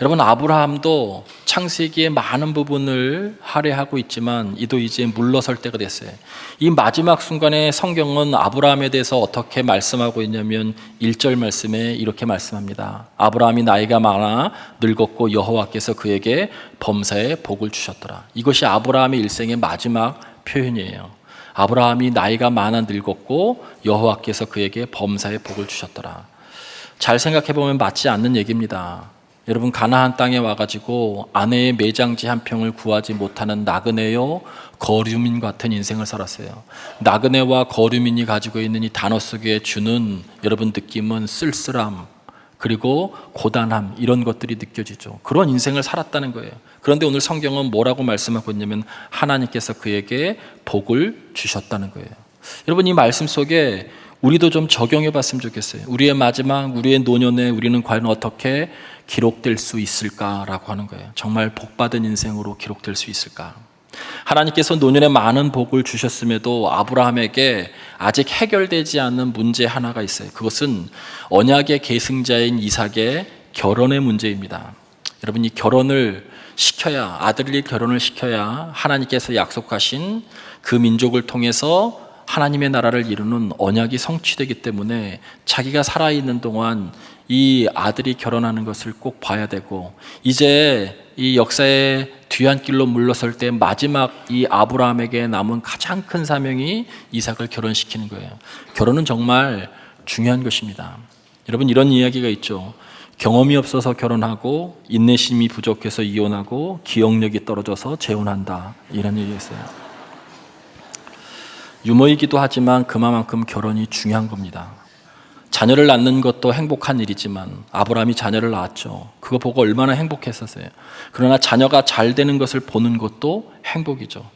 여러분, 아브라함도 창세기의 많은 부분을 할애하고 있지만 이도 이제 물러설 때가 됐어요. 이 마지막 순간에 성경은 아브라함에 대해서 어떻게 말씀하고 있냐면 1절 말씀에 이렇게 말씀합니다. 아브라함이 나이가 많아 늙었고 여호와께서 그에게 범사에 복을 주셨더라. 이것이 아브라함의 일생의 마지막 표현이에요. 아브라함이 나이가 많아 늙었고 여호와께서 그에게 범사에 복을 주셨더라. 잘 생각해 보면 맞지 않는 얘기입니다. 여러분, 가나안 땅에 와가지고 아내의 매장지 한 평을 구하지 못하는 나그네요 거류민 같은 인생을 살았어요. 나그네와 거류민이 가지고 있는 이 단어 속에 주는 여러분 느낌은 쓸쓸함, 그리고 고단함, 이런 것들이 느껴지죠. 그런 인생을 살았다는 거예요. 그런데 오늘 성경은 뭐라고 말씀하고 있냐면 하나님께서 그에게 복을 주셨다는 거예요. 여러분, 이 말씀 속에 우리도 좀 적용해 봤으면 좋겠어요. 우리의 마지막, 우리의 노년에 우리는 과연 어떻게 기록될 수 있을까라고 하는 거예요. 정말 복받은 인생으로 기록될 수 있을까? 하나님께서 노년에 많은 복을 주셨음에도 아브라함에게 아직 해결되지 않는 문제 하나가 있어요. 그것은 언약의 계승자인 이삭의 결혼의 문제입니다. 여러분, 이 결혼을 시켜야, 아들이 결혼을 시켜야 하나님께서 약속하신 그 민족을 통해서 하나님의 나라를 이루는 언약이 성취되기 때문에 자기가 살아있는 동안 이 아들이 결혼하는 것을 꼭 봐야 되고, 이제 이 역사의 뒤안길로 물러설 때 마지막 이 아브라함에게 남은 가장 큰 사명이 이삭을 결혼시키는 거예요. 결혼은 정말 중요한 것입니다. 여러분, 이런 이야기가 있죠. 경험이 없어서 결혼하고 인내심이 부족해서 이혼하고 기억력이 떨어져서 재혼한다, 이런 얘기가 있어요. 유머이기도 하지만 그만큼 결혼이 중요한 겁니다. 자녀를 낳는 것도 행복한 일이지만 아브라함이 자녀를 낳았죠. 그거 보고 얼마나 행복했었어요. 그러나 자녀가 잘 되는 것을 보는 것도 행복이죠.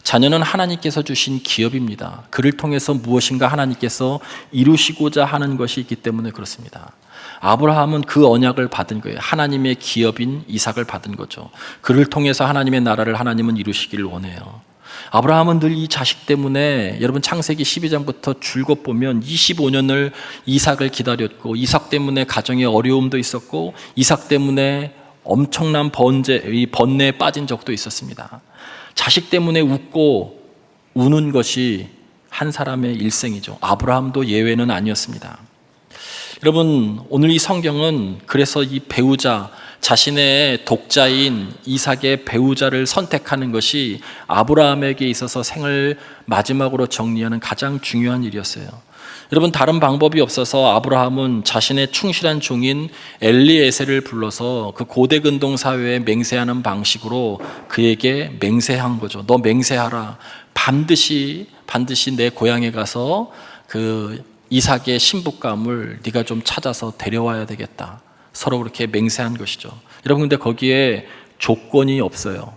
자녀는 하나님께서 주신 기업입니다. 그를 통해서 무엇인가 하나님께서 이루시고자 하는 것이 있기 때문에 그렇습니다. 아브라함은 그 언약을 받은 거예요. 하나님의 기업인 이삭을 받은 거죠. 그를 통해서 하나님의 나라를 하나님은 이루시기를 원해요. 아브라함은 늘 이 자식 때문에, 여러분, 창세기 12장부터 줄곧 보면 25년을 이삭을 기다렸고, 이삭 때문에 가정에 어려움도 있었고, 이삭 때문에 엄청난 번뇌에 빠진 적도 있었습니다. 자식 때문에 웃고 우는 것이 한 사람의 일생이죠. 아브라함도 예외는 아니었습니다. 여러분, 오늘 이 성경은 그래서 이 배우자, 자신의 독자인 이삭의 배우자를 선택하는 것이 아브라함에게 있어서 생을 마지막으로 정리하는 가장 중요한 일이었어요. 여러분, 다른 방법이 없어서 아브라함은 자신의 충실한 종인 엘리에셀을 불러서 그 고대 근동 사회에 맹세하는 방식으로 그에게 맹세한 거죠. 너 맹세하라. 반드시 내 고향에 가서 그 이삭의 신부감을 네가 좀 찾아서 데려와야 되겠다. 서로 그렇게 맹세한 것이죠. 여러분, 근데 거기에 조건이 없어요.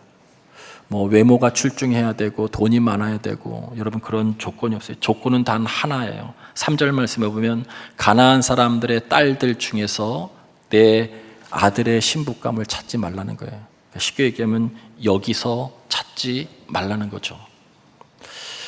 뭐 외모가 출중해야 되고 돈이 많아야 되고, 여러분, 그런 조건이 없어요. 조건은 단 하나예요. 3절 말씀에 보면 가나안 사람들의 딸들 중에서 내 아들의 신부감을 찾지 말라는 거예요. 쉽게 얘기하면 여기서 찾지 말라는 거죠.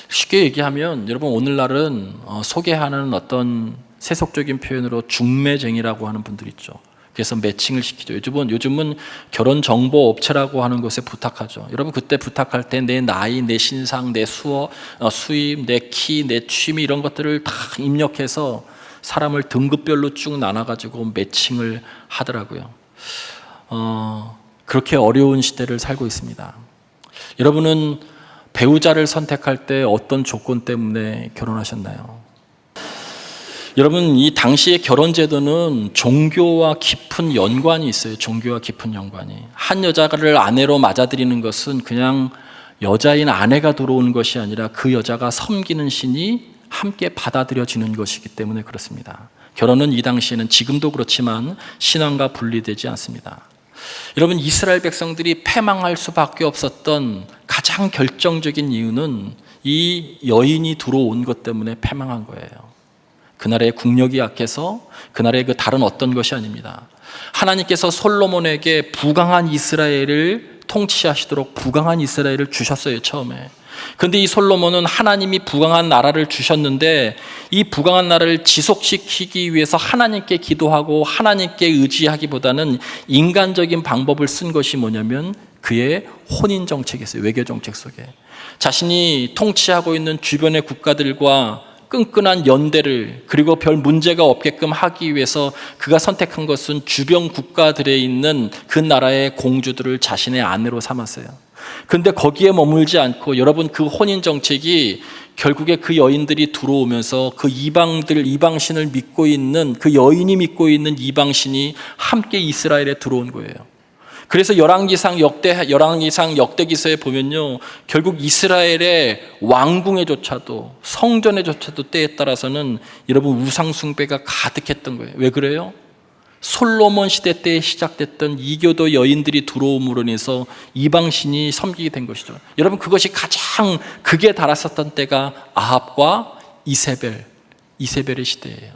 쉽게 얘기하면, 여러분, 오늘날은 소개하는 어떤 세속적인 표현으로 중매쟁이라고 하는 분들 있죠. 그래서 매칭을 시키죠. 요즘은 결혼 정보 업체라고 하는 곳에 부탁하죠. 여러분, 그때 부탁할 때 내 나이, 내 신상, 내 수입, 내 키, 내 취미, 이런 것들을 다 입력해서 사람을 등급별로 쭉 나눠가지고 매칭을 하더라고요. 그렇게 어려운 시대를 살고 있습니다. 여러분은 배우자를 선택할 때 어떤 조건 때문에 결혼하셨나요? 여러분, 이 당시의 결혼 제도는 종교와 깊은 연관이 있어요. 종교와 깊은 연관이. 한 여자를 아내로 맞아들이는 것은 그냥 여자인 아내가 들어오는 것이 아니라 그 여자가 섬기는 신이 함께 받아들여지는 것이기 때문에 그렇습니다. 결혼은 이 당시에는, 지금도 그렇지만, 신앙과 분리되지 않습니다. 여러분, 이스라엘 백성들이 패망할 수밖에 없었던 가장 결정적인 이유는 이 여인이 들어온 것 때문에 패망한 거예요. 그날의 국력이 약해서, 그날의 그 다른 어떤 것이 아닙니다. 하나님께서 솔로몬에게 부강한 이스라엘을 통치하시도록 부강한 이스라엘을 주셨어요. 처음에 그런데 이 솔로몬은 하나님이 부강한 나라를 주셨는데 이 부강한 나라를 지속시키기 위해서 하나님께 기도하고 하나님께 의지하기보다는 인간적인 방법을 쓴 것이 뭐냐면 그의 혼인 정책이었어요. 외교 정책 속에 자신이 통치하고 있는 주변의 국가들과 끈끈한 연대를 그리고 별 문제가 없게끔 하기 위해서 그가 선택한 것은 주변 국가들에 있는 그 나라의 공주들을 자신의 아내로 삼았어요. 그런데 거기에 머물지 않고 여러분 그 혼인 정책이 결국에 그 여인들이 들어오면서 그 이방신을 믿고 있는 그 여인이 믿고 있는 이방신이 함께 이스라엘에 들어온 거예요. 그래서 열왕기상 역대기서에 보면요, 결국 이스라엘의 왕궁에조차도 성전에조차도 때에 따라서는 여러분 우상 숭배가 가득했던 거예요. 왜 그래요? 솔로몬 시대 때 시작됐던 이교도 여인들이 들어옴으로 인해서 이방신이 섬기게 된 것이죠. 여러분 그것이 가장 극에 달았었던 때가 아합과 이세벨의 시대예요.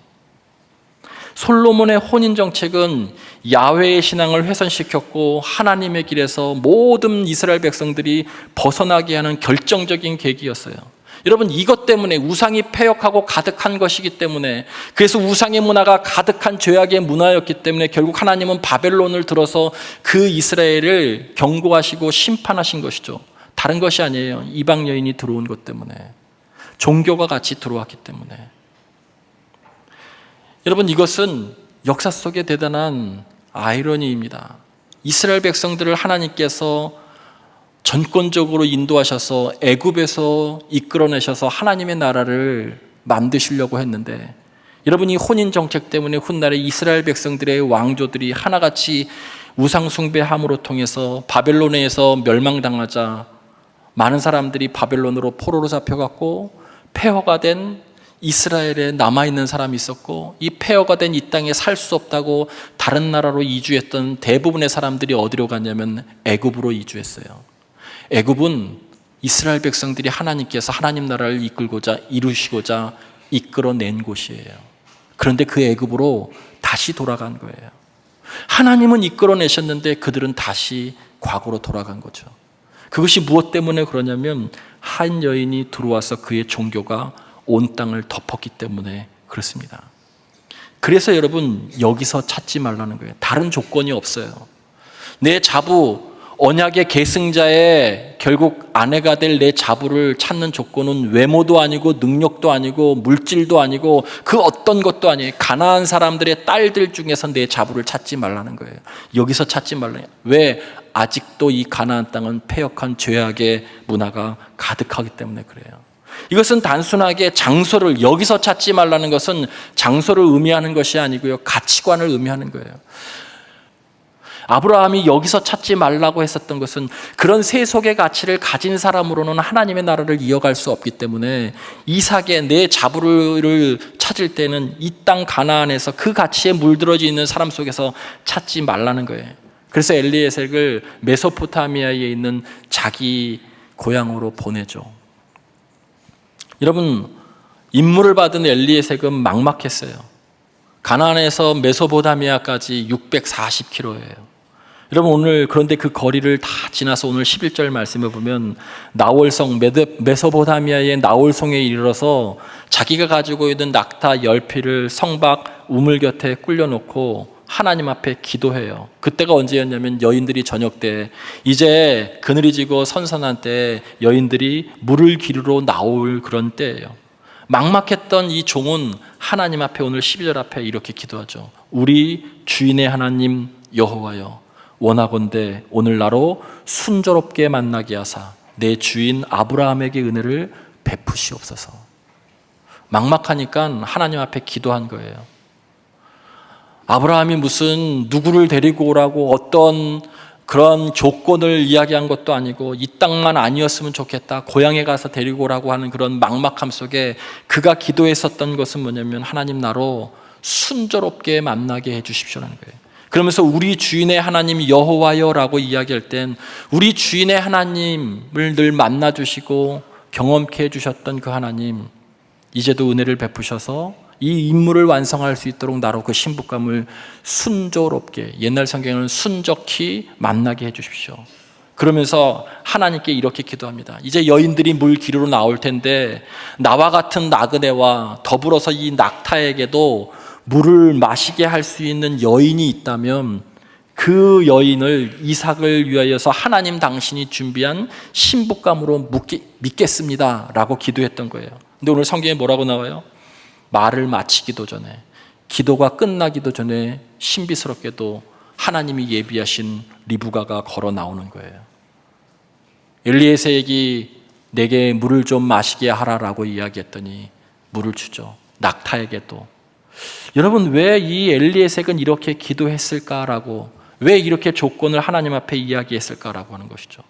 솔로몬의 혼인 정책은 야훼의 신앙을 훼손시켰고 하나님의 길에서 모든 이스라엘 백성들이 벗어나게 하는 결정적인 계기였어요. 여러분 이것 때문에 우상이 패역하고 가득한 것이기 때문에, 그래서 우상의 문화가 가득한 죄악의 문화였기 때문에 결국 하나님은 바벨론을 들어서 그 이스라엘을 경고하시고 심판하신 것이죠. 다른 것이 아니에요. 이방 여인이 들어온 것 때문에, 종교가 같이 들어왔기 때문에. 여러분 이것은 역사 속에 대단한 아이러니입니다. 이스라엘 백성들을 하나님께서 전권적으로 인도하셔서 애굽에서 이끌어내셔서 하나님의 나라를 만드시려고 했는데, 여러분 이 혼인 정책 때문에 훗날에 이스라엘 백성들의 왕조들이 하나같이 우상 숭배함으로 통해서 바벨론에서 멸망당하자 많은 사람들이 바벨론으로 포로로 잡혀갔고, 폐허가 된 이스라엘에 남아있는 사람이 있었고, 이 폐허가 된 이 땅에 살 수 없다고 다른 나라로 이주했던 대부분의 사람들이 어디로 갔냐면 애굽으로 이주했어요. 애굽은 이스라엘 백성들이 하나님께서 하나님 나라를 이루시고자 이끌어낸 곳이에요. 그런데 그 애굽으로 다시 돌아간 거예요. 하나님은 이끌어내셨는데 그들은 다시 과거로 돌아간 거죠. 그것이 무엇 때문에 그러냐면 한 여인이 들어와서 그의 종교가 온 땅을 덮었기 때문에 그렇습니다. 그래서 여러분 여기서 찾지 말라는 거예요. 다른 조건이 없어요. 내 자부, 언약의 계승자의 결국 아내가 될 내 자부를 찾는 조건은 외모도 아니고 능력도 아니고 물질도 아니고 그 어떤 것도 아니에요. 가나안 사람들의 딸들 중에서 내 자부를 찾지 말라는 거예요. 여기서 찾지 말라요. 왜? 아직도 이 가나안 땅은 패역한 죄악의 문화가 가득하기 때문에 그래요. 이것은 단순하게 장소를 여기서 찾지 말라는 것은 장소를 의미하는 것이 아니고요, 가치관을 의미하는 거예요. 아브라함이 여기서 찾지 말라고 했었던 것은 그런 세속의 가치를 가진 사람으로는 하나님의 나라를 이어갈 수 없기 때문에 이삭의 내 자부를 찾을 때는 이 땅 가나안에서 그 가치에 물들어져 있는 사람 속에서 찾지 말라는 거예요. 그래서 엘리에셀을 메소포타미아에 있는 자기 고향으로 보내죠. 여러분 임무를 받은 엘리에셀은 막막했어요. 가나안에서 메소포타미아까지 640km예요. 여러분 오늘 그런데 그 거리를 다 지나서 오늘 11절 말씀을 보면 나홀성, 메소포타미아의 나홀성에 이르러서 자기가 가지고 있는 낙타 10피를 성박 우물 곁에 꿀려놓고 하나님 앞에 기도해요. 그때가 언제였냐면 여인들이 저녁 때, 이제 그늘이 지고 선선한 때 여인들이 물을 기르러 나올 그런 때예요. 막막했던 이 종은 하나님 앞에 오늘 12절 앞에 이렇게 기도하죠. 우리 주인의 하나님 여호와여, 원하건대 오늘 나로 순조롭게 만나게 하사 내 주인 아브라함에게 은혜를 베푸시옵소서. 막막하니까 하나님 앞에 기도한 거예요. 아브라함이 무슨 누구를 데리고 오라고 어떤 그런 조건을 이야기한 것도 아니고 이 땅만 아니었으면 좋겠다, 고향에 가서 데리고 오라고 하는 그런 막막함 속에 그가 기도했었던 것은 뭐냐면 하나님 나로 순조롭게 만나게 해 주십시오라는 거예요. 그러면서 우리 주인의 하나님 여호와여라고 이야기할 땐 우리 주인의 하나님을 늘 만나주시고 경험케 해주셨던 그 하나님, 이제도 은혜를 베푸셔서 이 임무를 완성할 수 있도록 나로 그 신부감을 순조롭게, 옛날 성경은 순적히 만나게 해주십시오. 그러면서 하나님께 이렇게 기도합니다. 이제 여인들이 물 기르러 나올 텐데 나와 같은 나그네와 더불어서 이 낙타에게도 물을 마시게 할 수 있는 여인이 있다면 그 여인을 이삭을 위하여서 하나님 당신이 준비한 신부감으로 믿겠습니다 라고 기도했던 거예요. 근데 오늘 성경에 뭐라고 나와요? 말을 마치기도 전에, 기도가 끝나기도 전에 신비스럽게도 하나님이 예비하신 리브가가 걸어 나오는 거예요. 엘리에셀에게 내게 물을 좀 마시게 하라라고 이야기했더니 물을 주죠. 낙타에게도. 여러분, 왜 이 엘리에셀은 이렇게 기도했을까라고, 왜 이렇게 조건을 하나님 앞에 이야기했을까라고 하는 것이죠.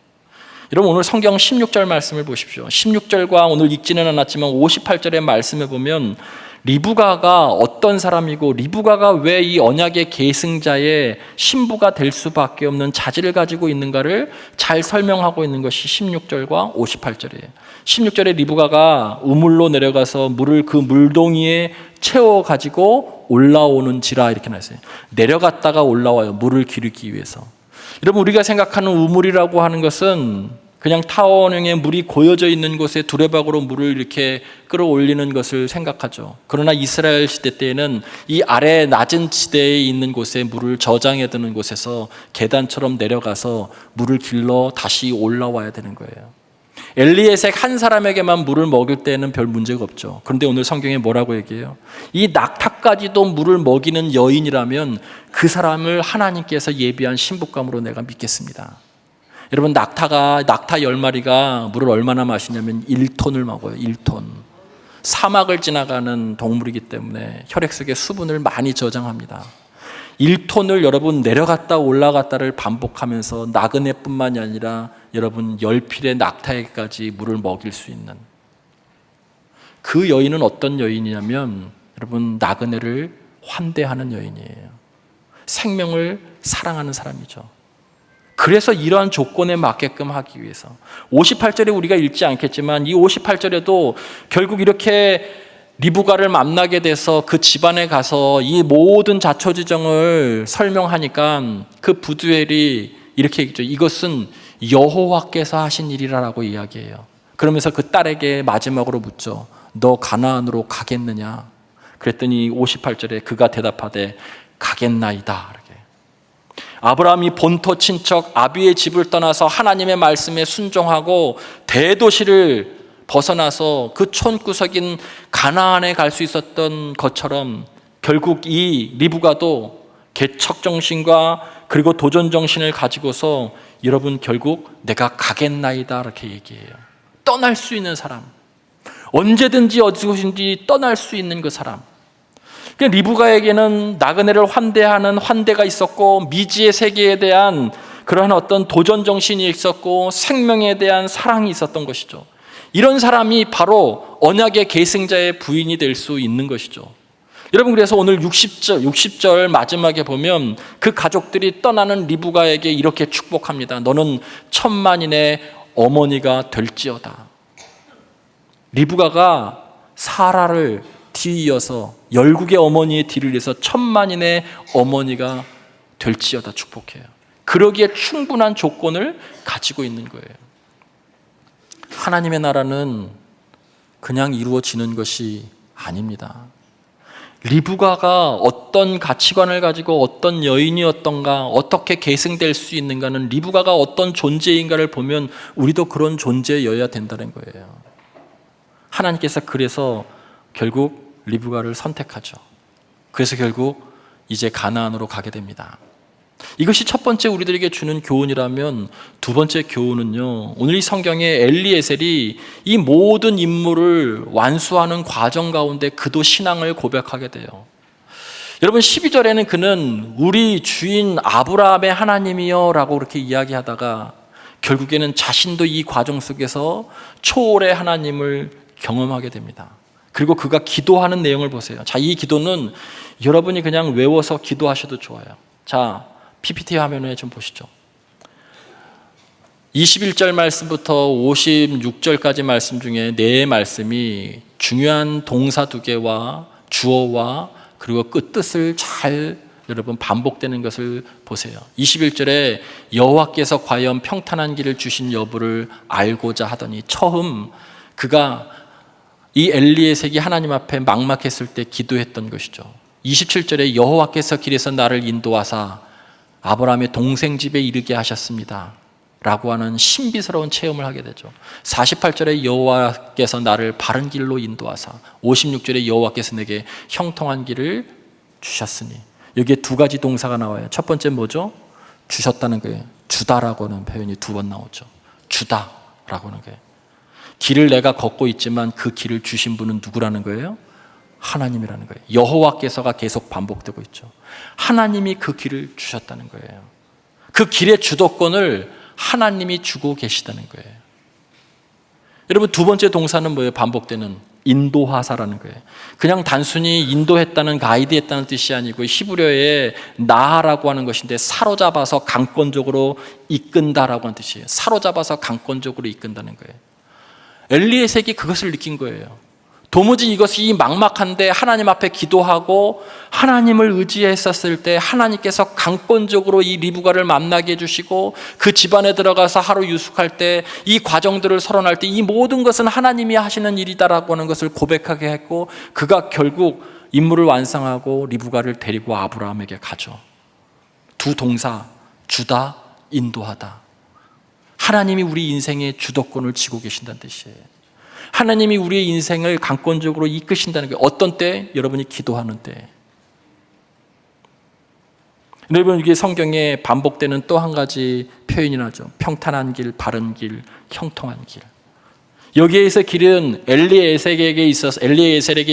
여러분, 오늘 성경 16절 말씀을 보십시오. 16절과 오늘 읽지는 않았지만 58절의 말씀에 보면 리브가가 어떤 사람이고 리브가가 왜 이 언약의 계승자의 신부가 될 수밖에 없는 자질을 가지고 있는가를 잘 설명하고 있는 것이 16절과 58절이에요. 16절에 리브가가 우물로 내려가서 물을 그 물동이에 채워 가지고 올라오는지라 이렇게 나왔어요. 내려갔다가 올라와요. 물을 기르기 위해서. 여러분, 우리가 생각하는 우물이라고 하는 것은 그냥 타원형의 물이 고여져 있는 곳에 두레박으로 물을 이렇게 끌어올리는 것을 생각하죠. 그러나 이스라엘 시대 때에는 이 아래 낮은 지대에 있는 곳에 물을 저장해 두는 곳에서 계단처럼 내려가서 물을 길러 다시 올라와야 되는 거예요. 엘리에셀 한 사람에게만 물을 먹일 때는 별 문제가 없죠. 그런데 오늘 성경에 뭐라고 얘기해요? 이 낙타까지도 물을 먹이는 여인이라면 그 사람을 하나님께서 예비한 신부감으로 내가 믿겠습니다. 여러분, 낙타 10마리가 물을 얼마나 마시냐면 1톤을 먹어요. 1톤. 사막을 지나가는 동물이기 때문에 혈액 속에 수분을 많이 저장합니다. 1톤을 여러분 내려갔다 올라갔다를 반복하면서 나그네뿐만이 아니라 여러분 10필의 낙타에게까지 물을 먹일 수 있는, 그 여인은 어떤 여인이냐면 여러분 나그네를 환대하는 여인이에요. 생명을 사랑하는 사람이죠. 그래서 이러한 조건에 맞게끔 하기 위해서 58절에 우리가 읽지 않겠지만 이 58절에도 결국 이렇게 리브가를 만나게 돼서 그 집안에 가서 이 모든 자초지정을 설명하니까 그 부두엘이 이렇게 얘기죠. 이것은 여호와께서 하신 일이라고 이야기해요. 그러면서 그 딸에게 마지막으로 묻죠. 너 가나안으로 가겠느냐? 그랬더니 58절에 그가 대답하되 가겠나이다. 아브라함이 본토 친척 아비의 집을 떠나서 하나님의 말씀에 순종하고 대도시를 벗어나서 그 촌구석인 가나안에 갈 수 있었던 것처럼 결국 이 리브가도 개척정신과 그리고 도전정신을 가지고서 여러분 결국 내가 가겠나이다 이렇게 얘기해요. 떠날 수 있는 사람, 언제든지 어디든지 떠날 수 있는 그 사람. 리브가에게는 나그네를 환대하는 환대가 있었고 미지의 세계에 대한 그러한 어떤 도전 정신이 있었고 생명에 대한 사랑이 있었던 것이죠. 이런 사람이 바로 언약의 계승자의 부인이 될 수 있는 것이죠. 여러분, 그래서 오늘 60절 마지막에 보면 그 가족들이 떠나는 리브가에게 이렇게 축복합니다. 너는 천만인의 어머니가 될지어다. 리브가가 사라를 뒤이어서 열국의 어머니의 뒤를 이어서 천만인의 어머니가 될지어다 축복해요. 그러기에 충분한 조건을 가지고 있는 거예요. 하나님의 나라는 그냥 이루어지는 것이 아닙니다. 리브가가 어떤 가치관을 가지고 어떤 여인이었던가, 어떻게 계승될 수 있는가는 리브가가 어떤 존재인가를 보면 우리도 그런 존재여야 된다는 거예요. 하나님께서 그래서 결국 리브가를 선택하죠. 그래서 결국 이제 가나안으로 가게 됩니다. 이것이 첫 번째 우리들에게 주는 교훈이라면 두 번째 교훈은요, 오늘 이 성경에 엘리에셀이 이 모든 임무를 완수하는 과정 가운데 그도 신앙을 고백하게 돼요. 여러분, 12절에는 그는 우리 주인 아브라함의 하나님이여 라고 그렇게 이야기하다가 결국에는 자신도 이 과정 속에서 초월의 하나님을 경험하게 됩니다. 그리고 그가 기도하는 내용을 보세요. 자, 이 기도는 여러분이 그냥 외워서 기도하셔도 좋아요. 자, PPT 화면에 좀 보시죠. 21절 말씀부터 56절까지 말씀 중에 네 말씀이 중요한 동사 두 개와 주어와 그리고 끝뜻을 잘 여러분 반복되는 것을 보세요. 21절에 여호와께서 과연 평탄한 길을 주신 여부를 알고자 하더니 처음 그가 이 엘리에색이 하나님 앞에 막막했을 때 기도했던 것이죠. 27절에 여호와께서 길에서 나를 인도하사 아브라함의 동생 집에 이르게 하셨습니다 라고 하는 신비스러운 체험을 하게 되죠. 48절에 여호와께서 나를 바른 길로 인도하사, 56절에 여호와께서 내게 형통한 길을 주셨으니, 여기에 두 가지 동사가 나와요. 첫 번째 뭐죠? 주셨다는 거예요. 주다라고 하는 표현이 두 번 나오죠. 주다라고 하는 거예요. 길을 내가 걷고 있지만 그 길을 주신 분은 누구라는 거예요? 하나님이라는 거예요. 여호와께서가 계속 반복되고 있죠. 하나님이 그 길을 주셨다는 거예요. 그 길의 주도권을 하나님이 주고 계시다는 거예요. 여러분, 두 번째 동사는 뭐예요? 반복되는 인도하사라는 거예요. 그냥 단순히 인도했다는, 가이드했다는 뜻이 아니고 히브리어에 나하라고 하는 것인데 사로잡아서 강권적으로 이끈다라고 하는 뜻이에요. 사로잡아서 강권적으로 이끈다는 거예요. 엘리에색이 그것을 느낀 거예요. 도무지 이것이 막막한데 하나님 앞에 기도하고 하나님을 의지했었을 때 하나님께서 강권적으로 이 리브가를 만나게 해주시고 그 집안에 들어가서 하루 유숙할 때 이 과정들을 설원할 때 이 모든 것은 하나님이 하시는 일이다라고 하는 것을 고백하게 했고 그가 결국 임무를 완성하고 리브가를 데리고 아브라함에게 가죠. 두 동사, 주다, 인도하다. 하나님이 우리 인생의 주도권을 쥐고 계신다는 뜻이에요. 하나님이 우리의 인생을 강권적으로 이끄신다는 게 어떤 때? 여러분이 기도하는 때. 여러분, 이게 성경에 반복되는 또 한 가지 표현이 나죠. 평탄한 길, 바른 길, 형통한 길. 여기에서 길은 엘리에셀에게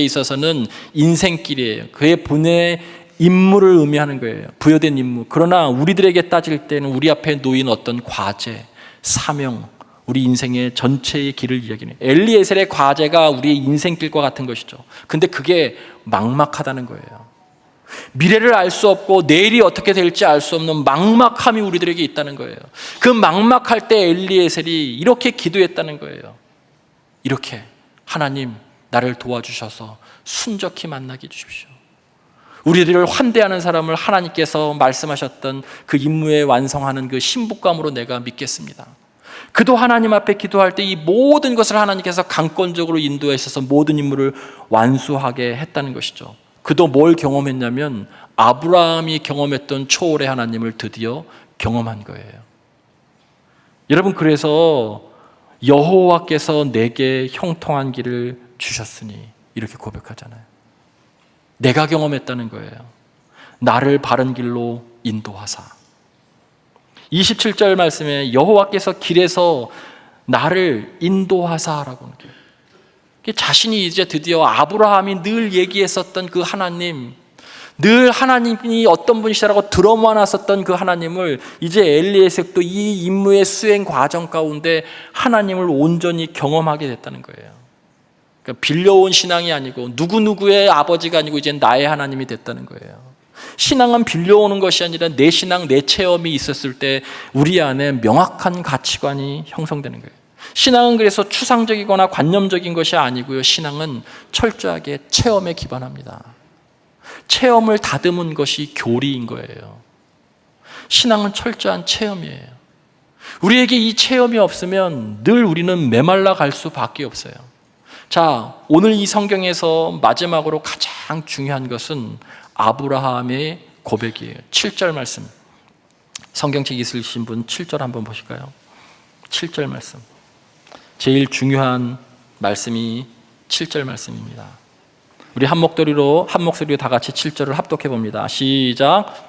있어서는 인생길이에요. 그의 분의 임무를 의미하는 거예요. 부여된 임무. 그러나 우리들에게 따질 때는 우리 앞에 놓인 어떤 과제, 사명, 우리 인생의 전체의 길을 이야기해요. 엘리에셀의 과제가 우리의 인생길과 같은 것이죠. 근데 그게 막막하다는 거예요. 미래를 알 수 없고 내일이 어떻게 될지 알 수 없는 막막함이 우리들에게 있다는 거예요. 그 막막할 때 엘리에셀이 이렇게 기도했다는 거예요. 이렇게, 하나님 나를 도와주셔서 순적히 만나게 해주십시오. 우리들을 환대하는 사람을 하나님께서 말씀하셨던 그 임무에 완성하는 그 신부감으로 내가 믿겠습니다. 그도 하나님 앞에 기도할 때 이 모든 것을 하나님께서 강권적으로 인도해 주셔서 모든 임무를 완수하게 했다는 것이죠. 그도 뭘 경험했냐면 아브라함이 경험했던 초월의 하나님을 드디어 경험한 거예요. 여러분, 그래서 여호와께서 내게 형통한 길을 주셨으니 이렇게 고백하잖아요. 내가 경험했다는 거예요. 나를 바른 길로 인도하사. 27절 말씀에 여호와께서 길에서 나를 인도하사라고 하는 거예요. 자신이 이제 드디어 아브라함이 늘 얘기했었던 그 하나님, 늘 하나님이 어떤 분이시라고 들어만왔었던 그 하나님을 이제 엘리에색도 이 임무의 수행 과정 가운데 하나님을 온전히 경험하게 됐다는 거예요. 그러니까 빌려온 신앙이 아니고 누구누구의 아버지가 아니고 이제 나의 하나님이 됐다는 거예요. 신앙은 빌려오는 것이 아니라 내 신앙, 내 체험이 있었을 때 우리 안에 명확한 가치관이 형성되는 거예요. 신앙은 그래서 추상적이거나 관념적인 것이 아니고요. 신앙은 철저하게 체험에 기반합니다. 체험을 다듬은 것이 교리인 거예요. 신앙은 철저한 체험이에요. 우리에게 이 체험이 없으면 늘 우리는 메말라 갈 수밖에 없어요. 자, 오늘 이 성경에서 마지막으로 가장 중요한 것은 아브라함의 고백이에요. 7절 말씀. 성경책 있으신 분 7절 한번 보실까요? 7절 말씀. 제일 중요한 말씀이 7절 말씀입니다. 우리 한 목소리로 다 같이 7절을 합독해 봅니다. 시작.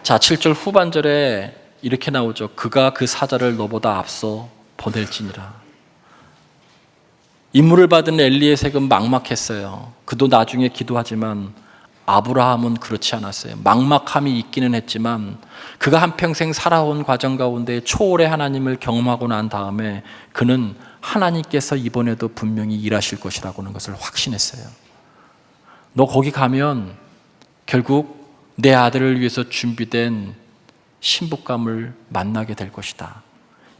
자, 7절 후반절에 이렇게 나오죠. 그가 그 사자를 너보다 앞서 보낼지니라. 임무를 받은 엘리에색은 막막했어요. 그도 나중에 기도하지만 아브라함은 그렇지 않았어요. 막막함이 있기는 했지만 그가 한평생 살아온 과정 가운데 초월의 하나님을 경험하고 난 다음에 그는 하나님께서 이번에도 분명히 일하실 것이라고 하는 것을 확신했어요. 너 거기 가면 결국 내 아들을 위해서 준비된 신부감을 만나게 될 것이다.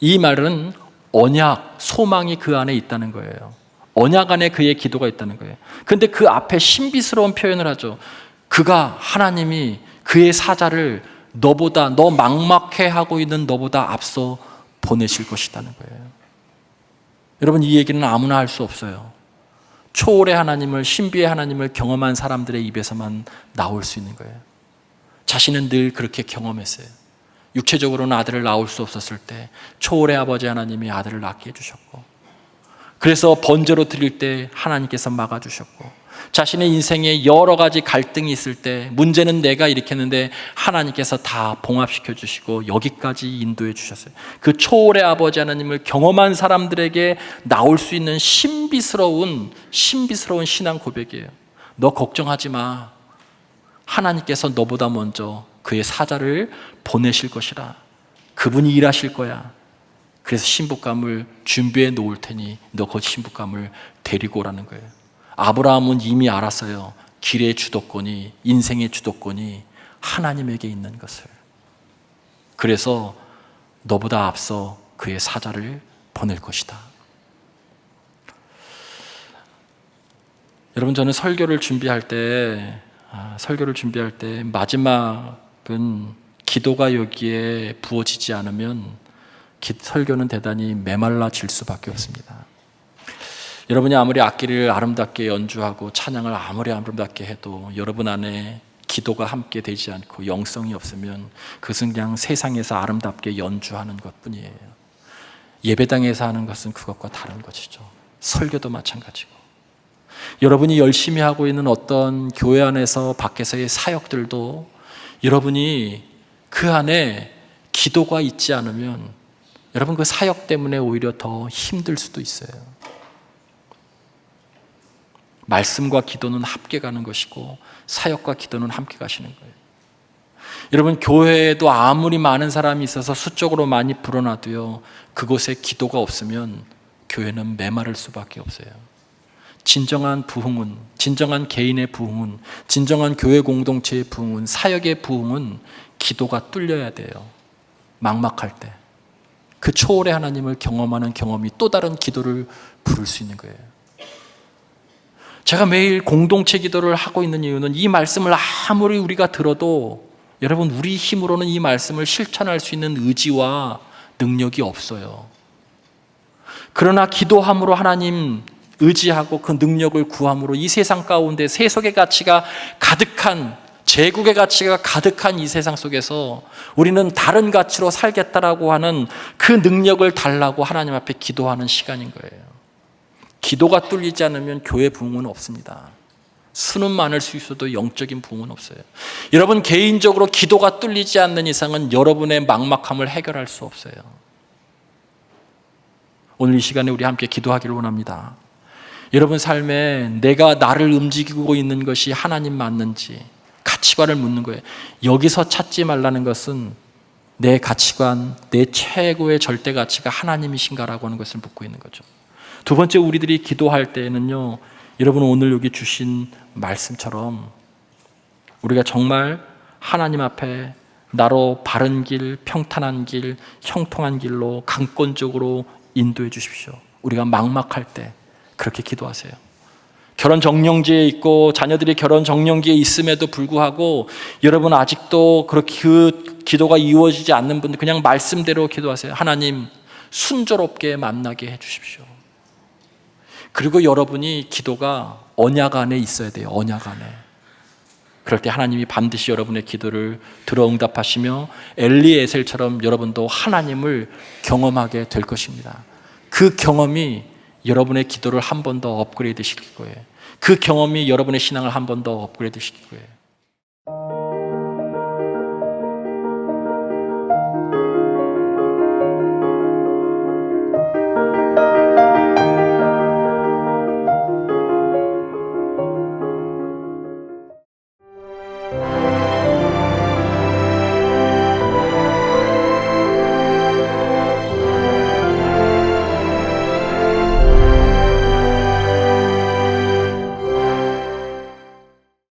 이 말은 언약, 소망이 그 안에 있다는 거예요. 언약 안에 그의 기도가 있다는 거예요. 그런데 그 앞에 신비스러운 표현을 하죠. 그가, 하나님이 그의 사자를 너보다, 너 막막해하고 있는 너보다 앞서 보내실 것이라는 거예요. 여러분, 이 얘기는 아무나 할 수 없어요. 초월의 하나님을, 신비의 하나님을 경험한 사람들의 입에서만 나올 수 있는 거예요. 자신은 늘 그렇게 경험했어요. 육체적으로는 아들을 낳을 수 없었을 때 초월의 아버지 하나님이 아들을 낳게 해주셨고, 그래서 번제로 드릴 때 하나님께서 막아주셨고, 자신의 인생에 여러 가지 갈등이 있을 때 문제는 내가 일으켰는데 하나님께서 다 봉합시켜 주시고 여기까지 인도해 주셨어요. 그 초월의 아버지 하나님을 경험한 사람들에게 나올 수 있는 신비스러운 신앙 고백이에요. 너 걱정하지 마. 하나님께서 너보다 먼저 그의 사자를 보내실 것이라. 그분이 일하실 거야. 그래서 신부감을 준비해 놓을 테니 너 그 신부감을 데리고 오라는 거예요. 아브라함은 이미 알았어요. 길의 주도권이, 인생의 주도권이 하나님에게 있는 것을. 그래서 너보다 앞서 그의 사자를 보낼 것이다. 여러분, 저는 설교를 준비할 때 마지막은 기도가 여기에 부어지지 않으면 설교는 대단히 메말라질 수밖에 없습니다. 여러분이 아무리 악기를 아름답게 연주하고 찬양을 아무리 아름답게 해도 여러분 안에 기도가 함께 되지 않고 영성이 없으면 그것은 그냥 세상에서 아름답게 연주하는 것뿐이에요. 예배당에서 하는 것은 그것과 다른 것이죠. 설교도 마찬가지고, 여러분이 열심히 하고 있는 어떤 교회 안에서 밖에서의 사역들도 여러분이 그 안에 기도가 있지 않으면 여러분 그 사역 때문에 오히려 더 힘들 수도 있어요. 말씀과 기도는 함께 가는 것이고 사역과 기도는 함께 가시는 거예요. 여러분, 교회에도 아무리 많은 사람이 있어서 수적으로 많이 불어나도요, 그곳에 기도가 없으면 교회는 메마를 수밖에 없어요. 진정한 부흥은, 진정한 개인의 부흥은, 진정한 교회 공동체의 부흥은, 사역의 부흥은 기도가 뚫려야 돼요. 막막할 때 그 초월의 하나님을 경험하는 경험이 또 다른 기도를 부를 수 있는 거예요. 제가 매일 공동체 기도를 하고 있는 이유는 이 말씀을 아무리 우리가 들어도 여러분, 우리 힘으로는 이 말씀을 실천할 수 있는 의지와 능력이 없어요. 그러나 기도함으로 하나님 의지하고 그 능력을 구함으로 이 세상 가운데 세속의 가치가 가득한, 제국의 가치가 가득한 이 세상 속에서 우리는 다른 가치로 살겠다라고 하는 그 능력을 달라고 하나님 앞에 기도하는 시간인 거예요. 기도가 뚫리지 않으면 교회 부흥은 없습니다. 수는 많을 수 있어도 영적인 부흥은 없어요. 여러분, 개인적으로 기도가 뚫리지 않는 이상은 여러분의 막막함을 해결할 수 없어요. 오늘 이 시간에 우리 함께 기도하기를 원합니다. 여러분 삶에 내가 나를 움직이고 있는 것이 하나님 맞는지 가치관을 묻는 거예요. 여기서 찾지 말라는 것은 내 가치관, 내 최고의 절대 가치가 하나님이신가라고 하는 것을 묻고 있는 거죠. 두 번째, 우리들이 기도할 때에는요, 여러분 오늘 여기 주신 말씀처럼 우리가 정말 하나님 앞에 나로 바른 길, 평탄한 길, 형통한 길로 강권적으로 인도해 주십시오. 우리가 막막할 때 그렇게 기도하세요. 결혼 정령기에 있고 자녀들이 결혼 정령기에 있음에도 불구하고 여러분 아직도 그렇게 그 기도가 이루어지지 않는 분들, 그냥 말씀대로 기도하세요. 하나님, 순조롭게 만나게 해 주십시오. 그리고 여러분이 기도가 언약 안에 있어야 돼요. 언약 안에. 그럴 때 하나님이 반드시 여러분의 기도를 들어 응답하시며 엘리에셀처럼 여러분도 하나님을 경험하게 될 것입니다. 그 경험이 여러분의 기도를 한 번 더 업그레이드 시킬 거예요. 그 경험이 여러분의 신앙을 한 번 더 업그레이드 시킬 거예요.